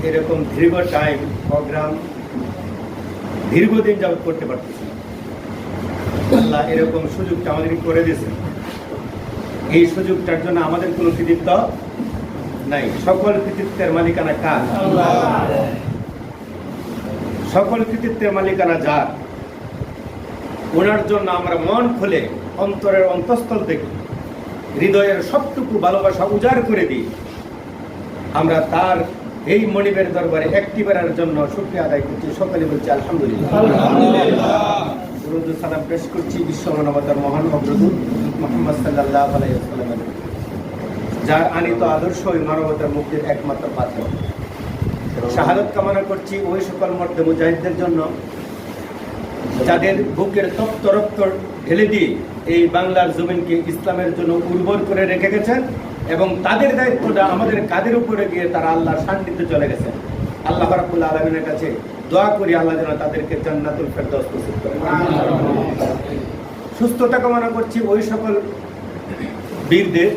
এরকম দীর্ঘ time programme দীর্ঘদিন যাবত করতে পারতেছি না। আল্লাহ এরকম সুযোগটা আমাদেরকে করে দিয়েছে। এই সুযোগটার জন্য আমাদের কোনো কৃতিত্ব নাই। সকল কৃতিত্বের মালিকানা কার? সকল কৃতিত্বের মালিকানা যার, ওনার জন্য আমরা মন খুলে অন্তরের অন্তঃস্থল থেকে হৃদয়ের সবটুকু ভালোবাসা উজাড় করে দিই। আমরা তার এই মনিবের দরবারে একটিবারের জন্য শুকরিয়া আদায় করছি। সকলে বলছি আলহামদুলিল্লাহ। দুরূদ ও সালাম পেশ করছি বিশ্ব মানবতার মহান অগ্রদূত মুহাম্মদ সাল্লাল্লাহু আলাইহি ওয়াসাল্লাম, যার আনিত আদর্শ ওই মানবতার মুক্তির একমাত্র পাত্র। শাহাদাত কামনা করছি ওই সকল মর্দে মুজাহিদদের জন্য যাদের বুকের তপ্ত রক্ত ঢেলে দিয়ে এই বাংলার জমিনকে ইসলামের জন্য উর্বর করে রেখে গেছেন, এবং তাদের দায়িত্বটা আমাদের কাঁধের উপরে গিয়ে তারা আল্লাহর সান্নিধ্যে চলে গেছেন। আল্লাহ রাব্বুল আলামিনের কাছে দোয়া করি আল্লাহ যেন তাদেরকে জান্নাতুল ফেরদাউস নসিব করেন। সুস্থতা কামনা করছি ওই সকল বীরদের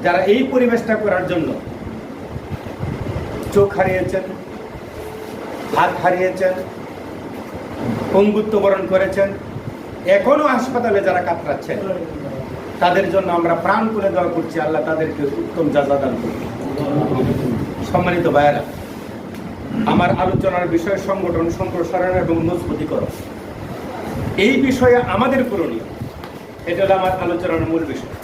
যারা এই পরিবেশটা করার জন্য চোখ হারিয়েছেন, হাত হারিয়েছেন, পঙ্গুত্ব বরণ করেছেন, এখনো হাসপাতালে যারা কাতরাচ্ছেন, তাদের জন্য আমরা প্রাণ করে দোয়া করছি আল্লাহ তাদেরকে উত্তম যাজা দান করুন। সম্মানিত ভাইয়েরা, আমার আলোচনার বিষয় সংগঠন সম্প্রসারণ এবং মজবুতীকরণ। এই বিষয়ে আমাদের করণীয়, এটা হলো আমার আলোচনার মূল বিষয়।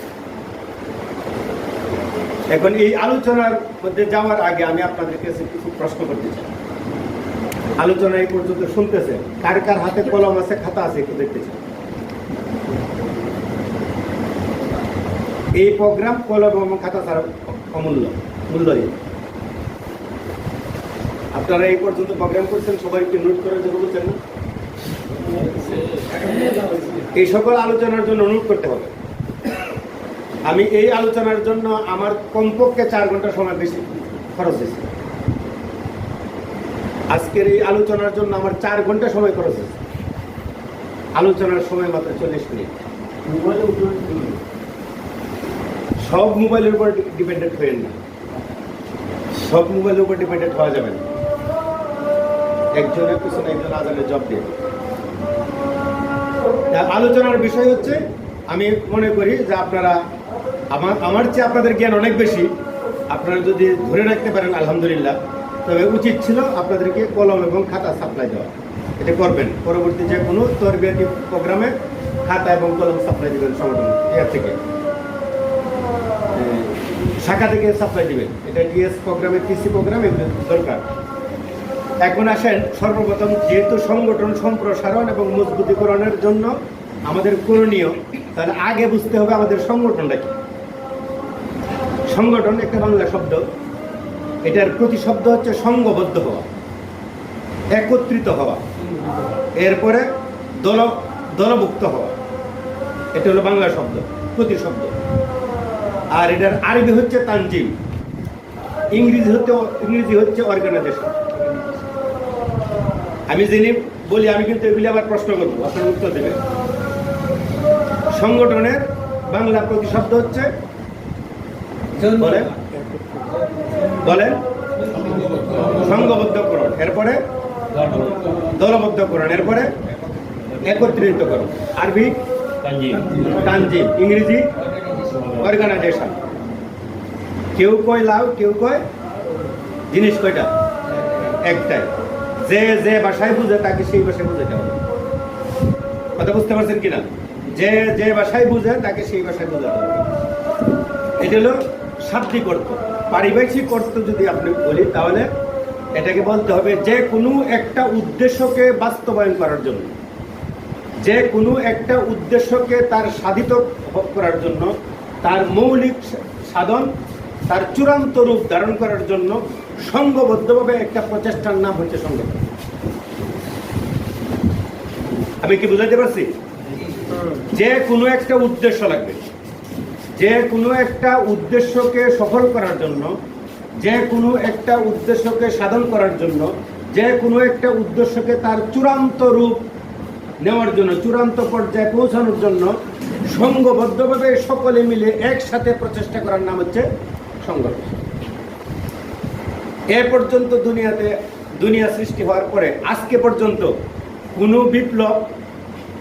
এখন এই আলোচনার মধ্যে যাওয়ার আগে আমি আপনাদের কাছে কিছু প্রশ্ন করতে চাই। আলোচনা এই পর্যন্ত শুনতেছেন, কার কার হাতে কলম আছে, খাতা আছে, একটু দেখতে চাই। এই প্রোগ্রাম কলম এবং খাতা ছাড়া অমূল্য, মূল্যহীন। আপনারা এই পর্যন্ত প্রোগ্রাম করছেন, সবাইকে নোট করার জন্য বলছেন না? এই সকল আলোচনার জন্য নোট করতে হবে। আমি এই আলোচনার জন্য আমার কমপক্ষে 4 ঘন্টা সময় বেশি খরচ হয়েছে। আজকের এই আলোচনার জন্য আমার 4 ঘন্টা সময় খরচ হয়েছে। আলোচনার সময় মাত্র 40 মিনিট। সব মোবাইলের উপর ডিপেন্ডেন্ট হয়ে না, সব মোবাইলের উপর ডিপেন্ডেন্ট হওয়া যাবে না। একজনের পিছনে একজন আজানের জব দিয়ে। আলোচনার বিষয় হচ্ছে, আমি মনে করি যে আপনারা আমার চেয়ে আপনাদের জ্ঞান অনেক বেশি। আপনারা যদি ধরে রাখতে পারেন আলহামদুলিল্লাহ, তবে উচিত ছিল আপনাদেরকে কলম এবং খাতা সাপ্লাই দেওয়া। এটা করবেন, পরবর্তী যে কোনো তরবিয়াতি প্রোগ্রামে খাতা এবং কলম সাপ্লাই দেবেন। সংগঠন থেকে শাখা থেকে সাপ্লাই দিবেন। এটা ডিএস প্রোগ্রামে, টিসি প্রোগ্রাম এগুলো দরকার। এখন আসেন, সর্বপ্রথম যেহেতু সংগঠন সম্প্রসারণ এবং মজবুতীকরণের জন্য আমাদের করণীয়, তাহলে আগে বুঝতে হবে আমাদের সংগঠনটা কি। সংগঠন একটা বাংলা শব্দ, এটার প্রতিশব্দ হচ্ছে সংঘবদ্ধ হওয়া, একত্রিত হওয়া, এরপরে দলভুক্ত হওয়া। এটা হলো বাংলা শব্দ, প্রতিশব্দ। আর এটার আরবি হচ্ছে তানজিম, ইংরেজি হচ্ছে অর্গানাইজেশন। আমি যিনি বলি, আমি কিন্তু এগুলি আবার প্রশ্ন করবো, আপনার উত্তর দেবেন। সংগঠনের বাংলা প্রতিশব্দ হচ্ছে, বলেন বলেন, সংঘবদ্ধকরণ, এরপরে দলবদ্ধকরণ, এরপরে একত্রিতকরণ। আরবি তানজিম, ইংরেজি অর্গানাইজেশন। কেউ কয় লাভ, কেউ কয় জিনিস কয়টা? একটাই। যে যে ভাষায় বুঝে তাকে সেই ভাষায় বুঝাতে হবে। কথা বুঝতে পারছেন কিনা? যে যে ভাষায় বুঝে তাকে সেই ভাষায় বোঝাতে হবে। এটা হলো শাব্দিক অর্থ। পারিভাষিক অর্থ যদি আপনি বলি, তাহলে এটাকে বলতে হবে যে কোনো একটা উদ্দেশ্যকে বাস্তবায়ন করার জন্য, যে কোনো একটা উদ্দেশ্যকে তার সাধিত করার জন্য, তার মৌলিক সাধন, তার চূড়ান্ত রূপ ধারণ করার জন্য সংঘবদ্ধভাবে একটা প্রচেষ্টার নাম হচ্ছে সংগঠন। আমি কি বুঝাতে পারছি? যে কোনো একটা উদ্দেশ্য লাগবে, যে কোনো একটা উদ্দেশ্যকে সফল করার জন্য, যে কোনো একটা উদ্দেশ্যকে সাধন করার জন্য, যে কোনো একটা উদ্দেশ্যকে তার চূড়ান্ত রূপ নেওয়ার জন্য, চূড়ান্ত পর্যায়ে পৌঁছানোর জন্য সংঘবদ্ধভাবে সকলে মিলে একসাথে প্রচেষ্টা করার নাম হচ্ছে সংগঠন। এ পর্যন্ত দুনিয়া সৃষ্টি হওয়ার পরে আজকে পর্যন্ত কোনো বিপ্লব,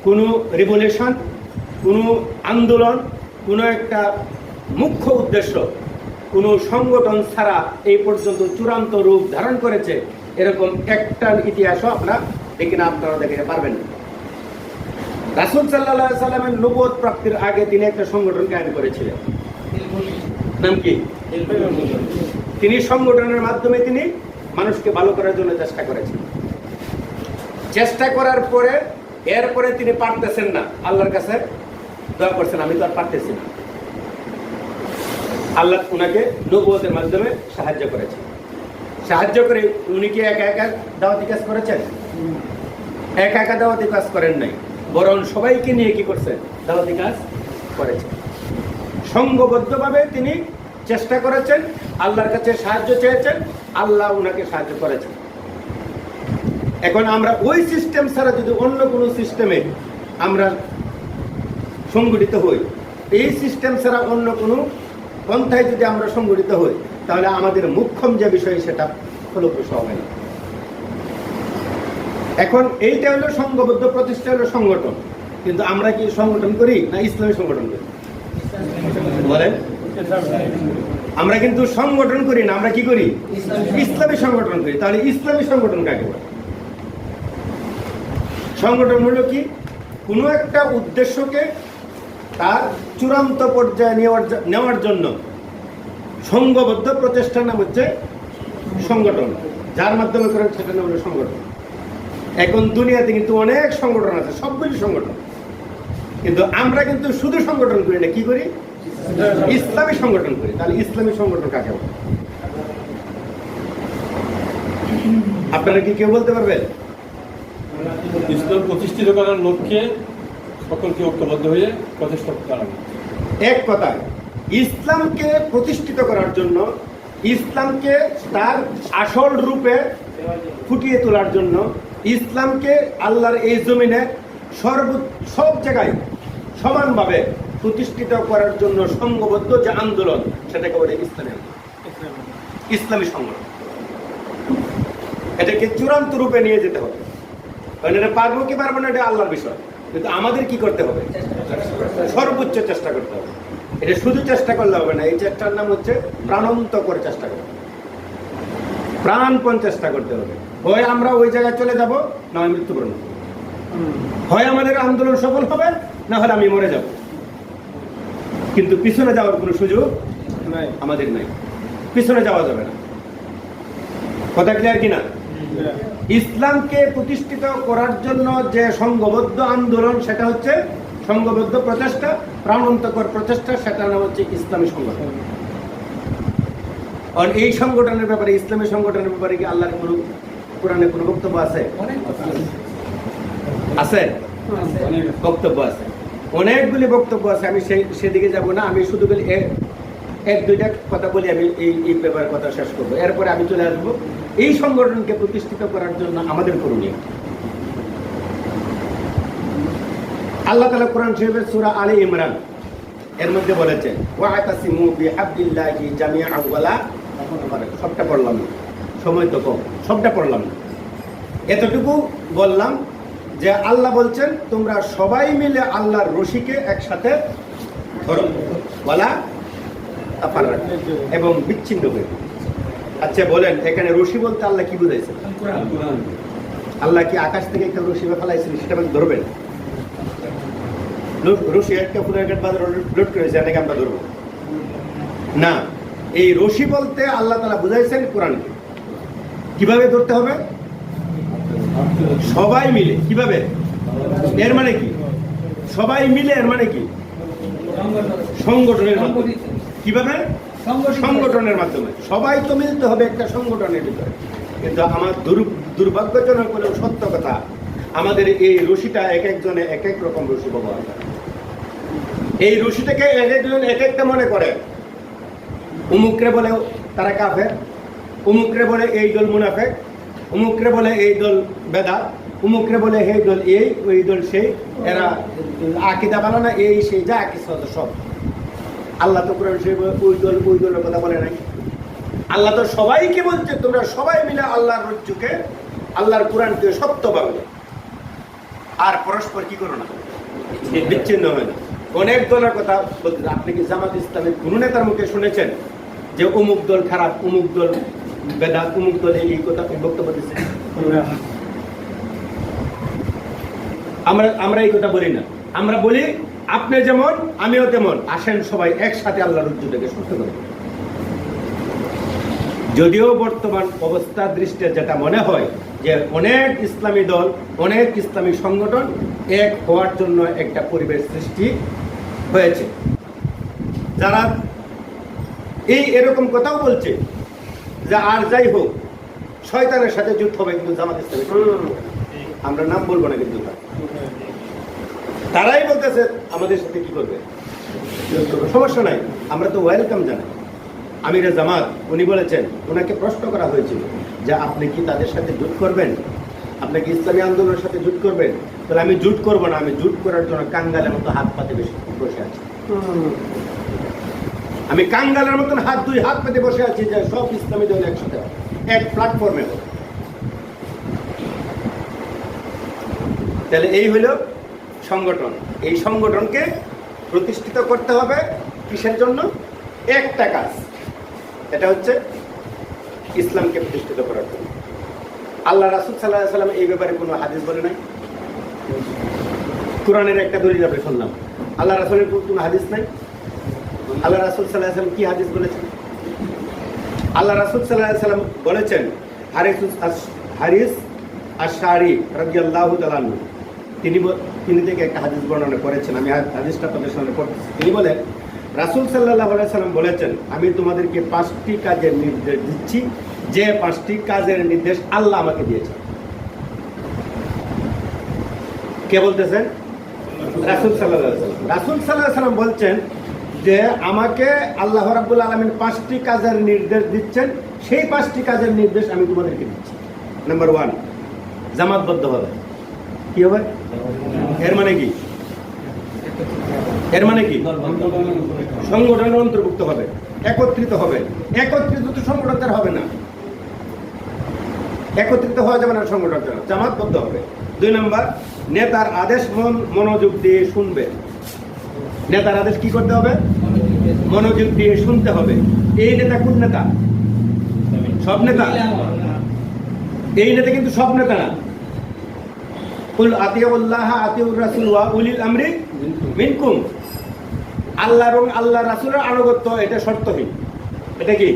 কোনো রিভলিউশন, কোনো আন্দোলন, কোনো একটা মুখ্য উদ্দেশ্য, কোনো সংগঠন ছাড়া এই পর্যন্ত চূড়ান্ত রূপ ধারণ করেছে এরকম একটা ইতিহাসও আপনারা দেখতে পারবেন না। রাসূল সাল্লাল্লাহু আলাইহি সাল্লামের নবুয়ত প্রাপ্তির আগে তিনি একটা সংগঠন কায়েম করেছিলেন। নাম কি? তিনি সংগঠনের মাধ্যমে তিনি মানুষকে ভালো করার জন্য চেষ্টা করেছেন। চেষ্টা করার পরে এরপরে তিনি পারতেছেন না, আল্লাহর কাছে দোয়া করছেন, আমি তো আর পারতেছি না। আল্লাহ উনাকে নবুয়তের মাধ্যমে সাহায্য করেছেন। সাহায্য করে উনি কি একা একা দাওয়াতি কাজ করেছেন? একা একা দাওয়াতি কাজ করেন নাই, বরং সবাইকে নিয়ে কি করছেন? দাওয়াতি কাজ করেছেন। সংঘবদ্ধভাবে তিনি চেষ্টা করেছেন, আল্লাহর কাছে সাহায্য চেয়েছেন, আল্লাহ উনাকে সাহায্য করেছেন। এখন আমরা ওই সিস্টেম ছাড়া যদি অন্য কোনো সিস্টেমে আমরা সংগঠিত হই, এই সিস্টেম ছাড়া অন্য কোনো পন্থায় যদি আমরা সংগঠিত হই, তাহলে আমাদের মুখ্যম যে বিষয় সেটা ফলপ্রসূ হবে না। এখন এইটা হলো সংঘবদ্ধ প্রতিষ্ঠা, হলো সংগঠন। কিন্তু আমরা কি সংগঠন করি না ইসলামী সংগঠন করি? বলেন, আমরা কিন্তু সংগঠন করি না, আমরা কি করি? ইসলামী সংগঠন করি। তাহলে ইসলামী সংগঠন কাকে বলে? সংগঠন হলো কি? কোনো একটা উদ্দেশ্যকে তার চূড়ান্ত পর্যায়ে নেওয়ার জন্য সংঘবদ্ধ প্রচেষ্টার নাম হচ্ছে সংগঠন, যার মাধ্যমে করেন সেটা নাম হলো সংগঠন। এখন দুনিয়াতে কিন্তু অনেক সংগঠন আছে, সবগুলি সংগঠন, কিন্তু আমরা কিন্তু শুধু সংগঠন করি না, কি করি? ইসলামী সংগঠন করি। তাহলে ইসলামী সংগঠন কাকে বলে? আপনারা কি কেউ বলতে পারবেন? ইসলাম প্রতিষ্ঠিত করার লক্ষ্যে সকলকে ঐক্যবদ্ধ হয়ে প্রচেষ্টা চালানো। এক কথায় ইসলামকে প্রতিষ্ঠিত করার জন্য, ইসলামকে তার আসল রূপে ফুটিয়ে তোলার জন্য, ইসলামকে আল্লাহর এই জমিনে সব জায়গায় সমানভাবে প্রতিষ্ঠিত করার জন্য সংঘবদ্ধ যে আন্দোলন, সেটাকে বলে ইসলামী সংগঠন। এটাকে চূড়ান্ত রূপে নিয়ে যেতে হবে। কারণ এটা পারবো কি পারবো না এটা আল্লাহর বিষয়, কিন্তু আমাদের কি করতে হবে? সর্বোচ্চ চেষ্টা করতে হবে। এটা শুধু চেষ্টা করলে হবে না, এই চেষ্টার নাম হচ্ছে প্রাণান্তকর চেষ্টা করতে হবে, প্রাণপণ চেষ্টা করতে হবে। হয় আমরা ওই জায়গায় চলে যাব, না হয় মৃত্যুবরণ করব। হয় আমাদের আন্দোলন সফল হবে, না হলে আমি মরে যাব। কিন্তু পিছনে যাওয়ার কোনো সুযোগ আমাদের নাই, পিছনে যাওয়া যাবে না। কথা ক্লিয়ার কিনা? ইসলামকে প্রতিষ্ঠিত করার জন্য যে সংঘবদ্ধ আন্দোলন, সেটা হচ্ছে সংঘবদ্ধ প্রচেষ্টা, প্রাণান্তকর প্রচেষ্টা, সেটার নাম হচ্ছে ইসলামী সংগঠন। আর এই সংগঠনের ব্যাপারে, ইসলামী সংগঠনের ব্যাপারে কি আল্লাহর কোনো কোরআনে কোনো বক্তব্য আছে? আছে, বক্তব্য আছে, অনেকগুলি বক্তব্য আছে। আমি সেদিকে যাব না, আমি শুধু এক দুইটা কথা বলি, আমি এই ব্যাপারে কথা শেষ করবো। এরপরে আমি চলে আসবো এই সংগঠনকে প্রতিষ্ঠিত করার জন্য আমাদের করণীয়। আল্লাহ তাআলা কোরআন শরীফের সূরা আলে ইমরান এর মধ্যে বলেছেন, ওয়াতাসিমু বিহাবলিল্লাহি জামিআন ওয়ালা তাফাররাকু। সবটা পড়লাম না, সময় তো কম, সবটা পড়লাম না। এতটুকু বললাম যে আল্লাহ বলছেন তোমরা সবাই মিলে আল্লাহর রশিকে একসাথে ধরো, ওয়ালা তাফাররাকু, এবং বিচ্ছিন্ন হয়ে। আচ্ছা বলেন, এখানে রশি বলতে আল্লাহ কি বুঝাইছে? আল্লাহ কি আকাশ থেকে একটা রশি ফেলাইছেন সেটা মানে ধরবেন? রশি একটা পুরো বাজার লোড করেছে, এটাকে আমরা ধরবো না। এই রশি বলতে আল্লাহ তাআলা বুঝাইছেন কোরআনকে। কিভাবে ধরতে হবে? সবাই মিলে। কিভাবে? এর মানে কি? সবাই মিলে এর মানে কি? সংগঠনের মাধ্যমে। কিভাবে? সংগঠনের মাধ্যমে। সবাই তো মিলতে হবে একটা সংগঠনের ভিতরে। কিন্তু আমার দুর্ভাগ্যজনক হলেও সত্য কথা, আমাদের এই রশিটা এক একজনে এক এক রকম রশি ব্যবহার করে। এই রশিটাকে এক একজন এক একটা মনে করে। উমুকরে বলে তারা কাফের, উমুকরে বলে এই দল মুনাফেক, উমুকরে বলে এই দল বেদাত, উমুকরে বলে এই দল এই, ওই দল সেই, এরা আকীদা ভালো না, এই সেই, যা কিছু সব। আল্লাহ তো কোরআন শরীফে ওই দলের কথা বলে নাই। আল্লাহ তো সবাইকে বলছে তোমরা সবাই মিলে আল্লাহর রজ্জুকে, আল্লাহর কোরআনকে সত্য পাবে, আর পরস্পর কি করো না, বিচ্ছিন্ন হয় না। অনেক দলের কথা বলতে, আপনি কি জামাত ইসলামের কোন নেতার মুখে শুনেছেন যে অমুক দল খারাপ, অমুক দল বেদাত, অমুক দল এই কথা বক্তব্য দিচ্ছে? আমরা এই কথা বলি না। আমরা বলি আপনি যেমন আমিও তেমন, আসেন সবাই একসাথে আল্লাহর রজ্জুটাকে সত্য করে। যদিও বর্তমান অবস্থার দৃষ্টিতে যেটা মনে হয় যে অনেক ইসলামী দল, অনেক ইসলামী সংগঠন এক হওয়ার জন্য একটা পরিবেশ সৃষ্টি হয়েছে, যারা এরকম কথাও বলছে যে আর যাই হোক শয়তানের সাথে যুদ্ধ হবে, কিন্তু জামাত ইসলামী আমরা নাম বলবো না, কিন্তু তারাই বলতেছে আমাদের সাথে কি করবে, সমস্যা নাই, আমরা তো ওয়েলকাম জানাই। আমিরে জামাত উনি বলেছেন, ওনাকে প্রশ্ন করা হয়েছিল যে আপনি কি তাদের সাথে জোট করবেন, আপনি কি ইসলামী আন্দোলনের সাথে জোট করবেন? তাহলে আমি জোট করবো না, আমি জোট করার জন্য কাঙ্গালের মতো হাত পাতে বসে আছি। আমি কাঙ্গালের মতন দুই হাত পেতে বসে আছি যে সব ইসলামী দল একসাথে এক প্ল্যাটফর্মে হবে। তাহলে এই হলো সংগঠন। এই সংগঠনকে প্রতিষ্ঠিত করতে হবে কিসের জন্য? একটা কাজ, এটা হচ্ছে ইসলামকে প্রতিষ্ঠিত করার জন্য। আল্লাহ রাসূল সাল্লাল্লাহু আলাইহি ওয়াসাল্লাম এই ব্যাপারে কোনো হাদিস বলে নাই। কোরআনের একটা দলিল আমরা শুনলাম, আল্লাহ রাসূলের কোনো হাদিস নাই। আল্লাহ রাসূল সাল্লাল্লাহু আলাইহি ওয়াসাল্লাম কি হাদিস বলেছেন? আল্লাহ রাসূল সাল্লাল্লাহু আলাইহি ওয়াসাল্লাম বলেছেন, হারিস আশআরি রাদিয়াল্লাহু তাআলা আনহু তিনি থেকে একটা হাদিস বর্ণনা করেছেন, আমি হাদিসটা আপনাদের সামনে পড়তেছি। তিনি বলেন, রাসূল সাল্লাল্লাহু আলাইহি ওয়াসাল্লাম বলেছেন, আমি তোমাদেরকে 5টি কাজের নির্দেশ দিচ্ছি, যে 5টি কাজের নির্দেশ আল্লাহ আমাকে দিয়েছেন। কে বলতেছেন? রাসূল সাল্লাল্লাহু আলাইহি ওয়াসাল্লাম। রাসূল সাল্লাল্লাহু আলাইহি ওয়াসাল্লাম বলছেন যে আমাকে আল্লাহ রাব্বুল আলামিন 5টি কাজের নির্দেশ দিচ্ছেন, সেই 5টি কাজের নির্দেশ আমি তোমাদেরকে দিচ্ছি। নাম্বার 1, জামাতবদ্ধ হবে। কি হবে? এর মানে কি? এর মানে কি? সংগঠনের অন্তর্ভুক্ত হবে, একত্রিত হবে। একত্রিত তো সংগঠন হবে না, একত্রিত হওয়া যাবে না সংগঠন, জামাতবদ্ধ হবে। 2 নাম্বার, নেতার আদেশ মনোযোগ দিয়ে শুনবে। নেতার আদেশ কি করতে হবে? মনোযোগ দিয়ে শুনতে হবে। এই নেতা কোন নেতা? সব নেতা? এই নেতা কিন্তু সব নেতা না। কুল আতিউল্লাহ আতিউর রাসূল ওয়া উলিল আমরি মিনকুম। আল্লাহ এবং আল্লাহ রাসূলের আনুগত্য এটা শর্তহীন। এটা কি?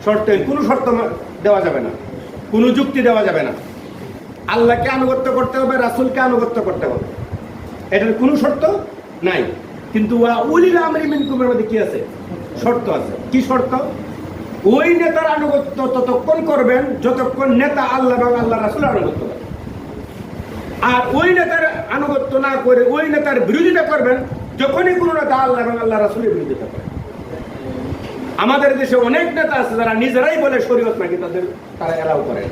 শর্তহীন। কোনো শর্ত দেওয়া যাবে না, কোনো যুক্তি দেওয়া যাবে না। আল্লাহকে আনুগত্য করতে হবে, রাসূলকে আনুগত্য করতে হবে, এটার কোনো শর্ত নাই। কিন্তু ওয়া উলিল আমরি মিনকুমের মধ্যে কি আছে? শর্ত আছে। কি শর্ত? ওই নেতার আনুগত্য ততক্ষণ করবেন যতক্ষণ নেতা আল্লাহ এবং আল্লাহ রাসূলের আনুগত্য করে। আর ওই নেতার আনুগত্য না করে ওই নেতার বিরোধিতা করবেন যখনই কোনো নেতা আল্লাহ এবং আল্লাহ রাসূলের বিরোধিতা করে। আমাদের দেশে অনেক নেতা আছে যারা নিজেরাই বলে শরীয়ত নাকি তারা এলাও করে।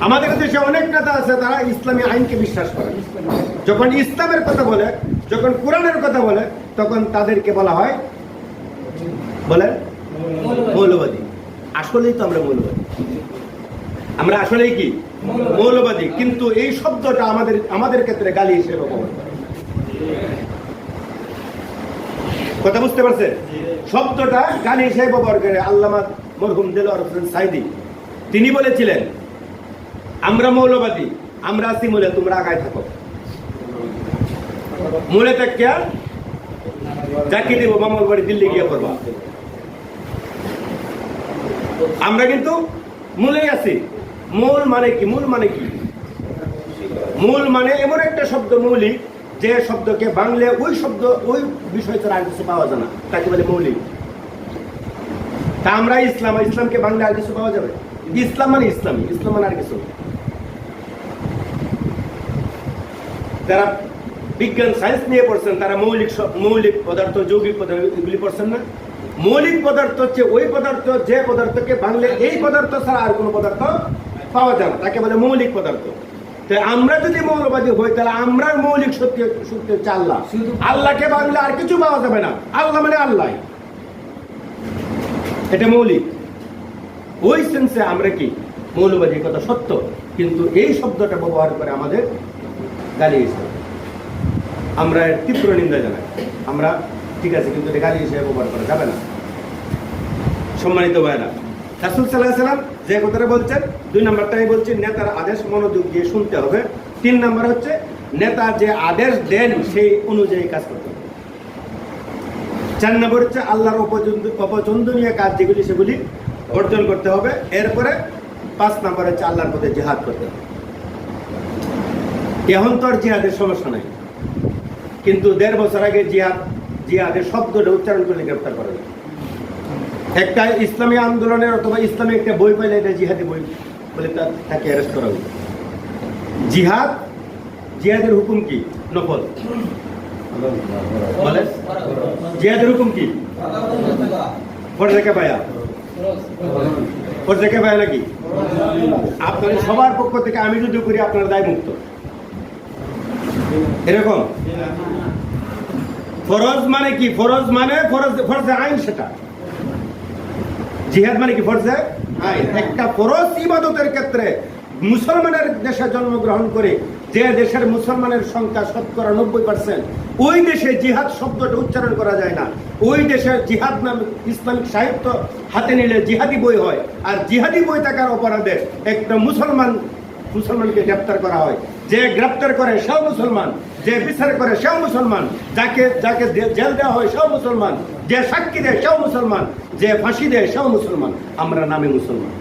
আমাদের দেশে অনেক নেতা আছে তারা ইসলামী আইনকে বিশ্বাস করে। যখন ইসলামের কথা বলে, যখন কোরআনের কথা বলে, তখন তাদেরকে বলা হয় বলে মৌলবাদী। আসলেই তো আমরা মৌলবাদী, আমরা আসলেই কি মৌলবাদী। কিন্তু এই শব্দটা আমাদের ক্ষেত্রে গালি হিসেবে ব্যবহার করে। কথা বুঝতে পারছে? শব্দটা গালি হিসেবে ব্যবহার করে। আল্লামা মরহুম দেলোয়ার হোসেন সাইদি তিনি বলেছিলেন, আমরা মৌলবাদী, আমরা আছি মূলে, তোমরা আগায় থাকো। মূলে থেকে চাকরি দিব, মামার বাড়ি দিল্লি গিয়ে করবা। আমরা কিন্তু মূলেই আছি। মূল মানে কি? মূল মানে কি? মূল মানে এমন একটা শব্দ মৌলিক, যে শব্দকে বাংলে ওই শব্দ ওই বিষয় ছাড়া আর কিছু পাওয়া যায় না, তাকে বলে মৌলিক। তা আমরা ইসলামকে বাংলা আর কিছু পাওয়া যাবে? ইসলাম মানে ইসলামী, ইসলাম মানে আর কিছু। যারা বিজ্ঞান সায়েন্স নিয়ে পড়ছেন তারা মৌলিক পদার্থ, যৌগিক পদার্থ এগুলি পড়ছেন না? মৌলিক পদার্থ হচ্ছে ওই পদার্থ যে পদার্থকে বাংলে এই পদার্থ ছাড়া আর কোনো পদার্থ পাওয়া যায় না, তাকে বলে মৌলিক পদার্থ। তো আমরা যদি মৌলবাদী হই তাহলে আমরা মৌলিক সত্য হচ্ছে আল্লাহ। আল্লাহকে বাংলা আর কিছু পাওয়া যাবে না। আল্লাহ মানে আল্লাহ। এটা মৌলিক। ওই সেন্সে আমরা কি মৌলবাদী, কথা সত্য, কিন্তু এই শব্দটা ব্যবহার করে আমাদের গালি হিসেবে আমরা এর তীব্র নিন্দা জানাই। আমরা ঠিক আছে, কিন্তু এটা গালি হিসেবে ব্যবহার করা যাবে না। সম্মানিত ভাইরা, রাসূল সাল্লাল্লাহু আলাইহি ওয়াসাল্লাম যে কথাটা বলছেন, 2 নম্বরটাই বলছি, নেতার আদেশ মনোযোগ দিয়ে শুনতে হবে। 3 নম্বর হচ্ছে নেতা যে আদেশ দেন সেই অনুযায়ী কাজ করতে হবে। 4 নম্বর হচ্ছে আল্লাহর অপছন্দনীয় কাজ যেগুলি সেগুলি বর্জন করতে হবে। এরপরে 5 নম্বর হচ্ছে আল্লাহর পথে জিহাদ করতে হবে। এখন তো আর জিহাদের সমস্যা নাই, কিন্তু 1.5 বছর আগে জিহাদের শব্দটা উচ্চারণ করে গ্রেফতার করা যায়। একটা ইসলামী আন্দোলনের অথবা ইসলামী একটা বই পাইলে এটা জিহাদি বই বলে তাকে অ্যারেস্ট করা হবে। জিহাদের হুকুম কি? নফল। বলে জিহাদের হুকুম কি? ফরজে কিফায়া। ফরজে কিফায়া নাকি? আপনাদের সবার পক্ষ থেকে আমি যদি করি আপনার দায় মুক্ত, এরকম। ফরজ মানে কি? ফরজ মানে ফরজে আইন, সেটা। জিহাদ মানে কি? ফরজে আইন। একটা ফরজ ইবাদতের ক্ষেত্রে মুসলমানের দেশে জন্মগ্রহণ করে যে দেশের মুসলমানের সংখ্যা 90%, ওই দেশে জিহাদ শব্দটা উচ্চারণ করা যায় না। ওই দেশে জিহাদ নাম ইসলামিক সাহিত্য হাতে নিলে জিহাদি বই হয়, আর জিহাদি বই থাকার অপরাধে একটা মুসলমানকে গ্রেপ্তার করা হয়। যে গ্রেপ্তার করে সেও মুসলমান, যে বিচার করে সেও মুসলমান, যাকে জেল দেওয়া হয় সেও মুসলমান, যে সাক্ষী দেয় সেও মুসলমান, যে ফাঁসি দেয় সেও মুসলমান। আমরা নামে মুসলমান।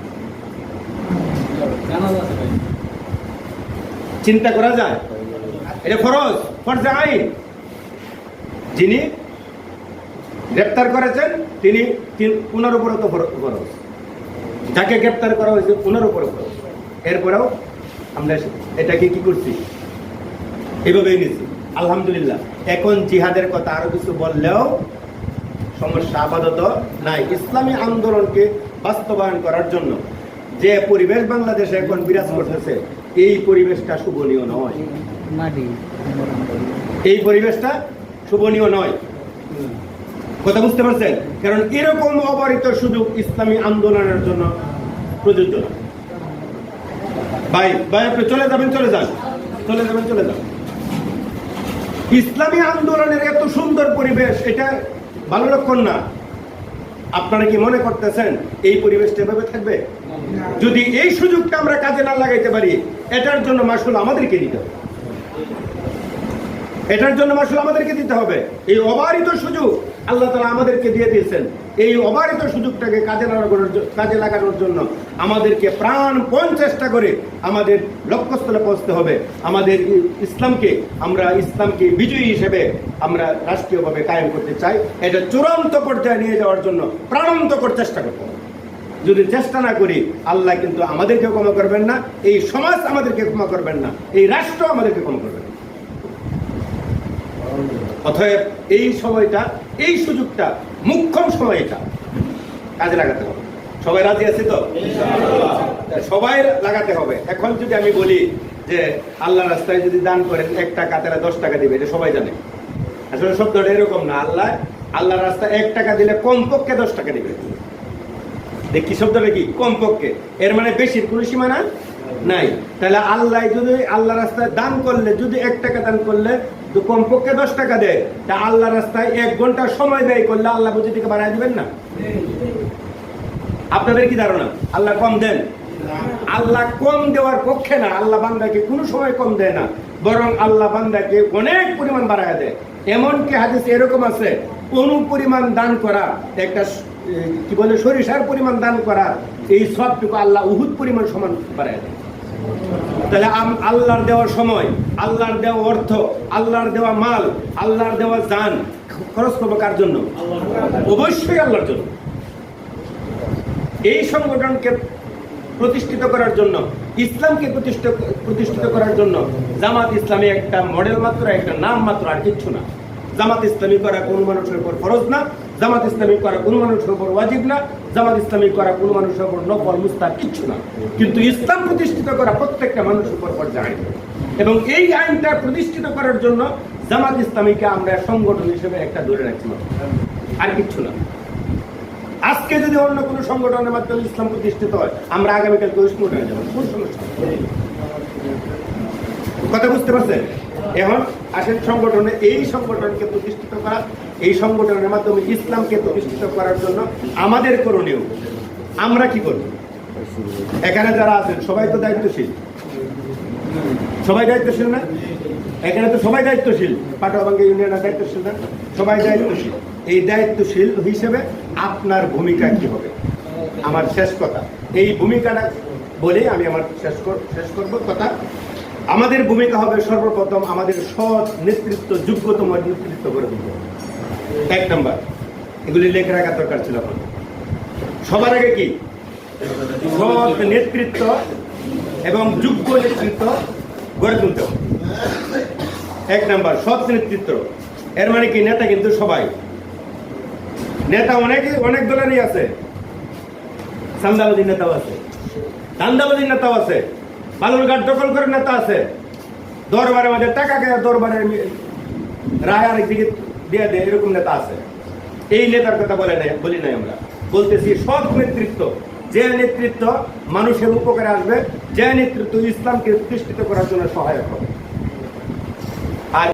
চিন্তা করা যায়? এটা ফরজ, ফরজে আইন। যিনি গ্রেপ্তার করেছেন তিনি ওনার উপরে তো ফরজ, যাকে গ্রেপ্তার করা হয়েছে ওনার উপরে ফরজ। এরপরেও আমরা এটাকে কি করছি? এভাবেই নিচ্ছি, আলহামদুলিল্লাহ। এখন জিহাদের কথা আরো কিছু বললেও সমস্যা আপাতত নাই। ইসলামী আন্দোলনকে বাস্তবায়ন করার জন্য যে পরিবেশ বাংলাদেশে এখন বিরাজ করতেছে, এই পরিবেশটা শুভনীয় নয়। এই পরিবেশটা শুভনীয় নয়, কথা বুঝতে পারছেন? কারণ এরকম অবারিত সুযোগ ইসলামী আন্দোলনের জন্য প্রযোজ্য না। ভাই আপনি চলে যাবেন। ইসলামী আন্দোলনের এত সুন্দর পরিবেশ, এটা ভালো লক্ষণ না। আপনারা কি মনে করতেছেন এই পরিবেশটা এভাবে থাকবে? যদি এই সুযোগটা আমরা কাজে না লাগাইতে পারি, এটার জন্য মাসুল আমাদেরকে দিতে হবে। এই অবারিত সুযোগ আল্লাহ তাআলা আমাদেরকে দিয়ে দিয়েছেন। এই অবারিত সুযোগটাকে কাজে লাগানোর জন্য আমাদেরকে প্রাণপণ চেষ্টা করে আমাদের লক্ষ্যস্থলে পৌঁছতে হবে। আমাদের ইসলামকে বিজয়ী হিসেবে আমরা রাষ্ট্রীয়ভাবে কায়েম করতে চাই। এটা চূড়ান্ত পর্যায়ে নিয়ে যাওয়ার জন্য প্রাণান্তকর চেষ্টা করতে হবে। যদি চেষ্টা না করি, আল্লাহ কিন্তু আমাদেরকে ক্ষমা করবেন না, এই সমাজ আমাদেরকে ক্ষমা করবেন না, এই রাষ্ট্র আমাদেরকে ক্ষমা করবেন না। অতএব এই সময়টা, এই সুযোগটা, মুখ্যম সময়টা কাজে লাগাতে হবে। সবাই রাজি আছে তো? সবাই লাগাতে হবে। এখন যদি আমি বলি যে আল্লাহ রাস্তায় যদি দান করেন 1 টাকা, তাহলে 10 টাকা দিবে, এটা সবাই জানে। আসলে শব্দটা এরকম না। আল্লাহ রাস্তায় 1 টাকা দিলে কমপক্ষে 10 টাকা দিবে। দেখি শব্দটা কি? কমপক্ষে। এর মানে বেশির কোনো সীমানা নাই। তাহলে আল্লাহ রাস্তায় দান করলে, যদি 1 টাকা দান করলে কমপক্ষে 10 টাকা দেয়, তা আল্লাহ রাস্তায় 1 ঘন্টা সময় ব্যয় করলে আল্লাহ বুঝি থেকে বাড়ায় দিবেন না? আপনাদের কি ধারণা আল্লাহ কম দেন? আল্লাহ কম দেওয়ার পক্ষে না। আল্লাহ বান্দাকে কোনো সময় কম দেয় না, বরং আল্লাহ বান্দাকে অনেক পরিমাণ বাড়ায় দেয়। এমনকি হাদিসে এরকম আছে, কোনো পরিমাণ দান করা, একটা সরিষার পরিমাণ দান করা, এই সবটুকু আল্লাহ উহুদ পরিমাণ সমান বাড়ায় দেয়। তাহলে আল্লাহর দেওয়ার সময়, আল্লাহর দেওয়া অর্থ, আল্লাহর দেওয়া মাল, আল্লাহর দেওয়া জান খরচ করবো কার জন্য? অবশ্যই আল্লাহর জন্য। এই সংগঠনকে প্রতিষ্ঠিত করার জন্য, ইসলামকে প্রতিষ্ঠিত করার জন্য জামাত ইসলামী একটা মডেল মাত্র, একটা নাম মাত্র, আর কিচ্ছু না। জামাত ইসলামী করা কোনো মানুষের উপর ফরজ না, জামাত ইসলামী করা কোনো মানুষের উপর ওয়াজিব না, জামাত ইসলামী করা কোনো মানুষের উপর নফল মুস্তাহাব কিচ্ছু না। কিন্তু ইসলাম প্রতিষ্ঠিত করা প্রত্যেকটা মানুষের উপর ফরজ আইন, এবং এই আইনটা প্রতিষ্ঠিত করার জন্য জামাত ইসলামীকে আমরা সংগঠন হিসেবে একটা ধরে রাখছি, আর কিচ্ছু না। আজকে যদি অন্য কোনো সংগঠনের মাধ্যমে ইসলাম প্রতিষ্ঠিত হয়, আমরা আগামীকালকে ওই সংগঠনে যাবো। কোন সমস্যা? কথা বুঝতে পারছেন? এখন আসেন সংগঠনে, এই সংগঠনকে প্রতিষ্ঠিত করা, এই সংগঠনের মাধ্যমে ইসলামকে প্রতিষ্ঠিত করার জন্য আমাদের করণীয় আমরা কি করব? এখানে যারা আছেন সবাই তো দায়িত্বশীল, সবাই দায়িত্বশীল না? এখানে তো সবাই দায়িত্বশীল, পাটোয়াবাঙ্গা ইউনিয়নের দায়িত্বশীল না? সবাই দায়িত্বশীল। এই দায়িত্বশীল হিসেবে আপনার ভূমিকা কি হবে? আমার শেষ কথা, এই ভূমিকাটা বলেই আমি আমার শেষ করব কথা। আমাদের ভূমিকা হবে সর্বপ্রথম আমাদের সৎ নেতৃত্ব, যোগ্যতম নেতৃত্ব করে দিতে হবে। 1 নম্বর, এগুলি লেখে রাখার দরকার ছিল আমার। সবার আগে কি? সৎ নেতৃত্ব এবং যোগ্য নেতৃত্ব গড়ে তুলতে হবে। 1 নম্বর, সৎ নেতৃত্ব। এর মানে কি? নেতা কিন্তু সবাই, নেতা অনেক দলেরই আছে। চান্দাবাদী নেতাও আছে, ধান্দাবাদী নেতাও আছে, বালুরঘাট দখল করে নেতা আছে, দরবারে আমাদের টাকা খেয়ে দরবারে রায় আরেকদিকে দিয়ে দেয়, এরকম নেতা আছে। এই নেতার কথা বলি নাই আমরা, বলতেছি সৎ নেতৃত্ব, যে নেতৃত্ব মানুষের উপকারে আসবে, যে নেতৃত্ব ইসলামকে প্রতিষ্ঠিত করার জন্য সহায়ক হবে।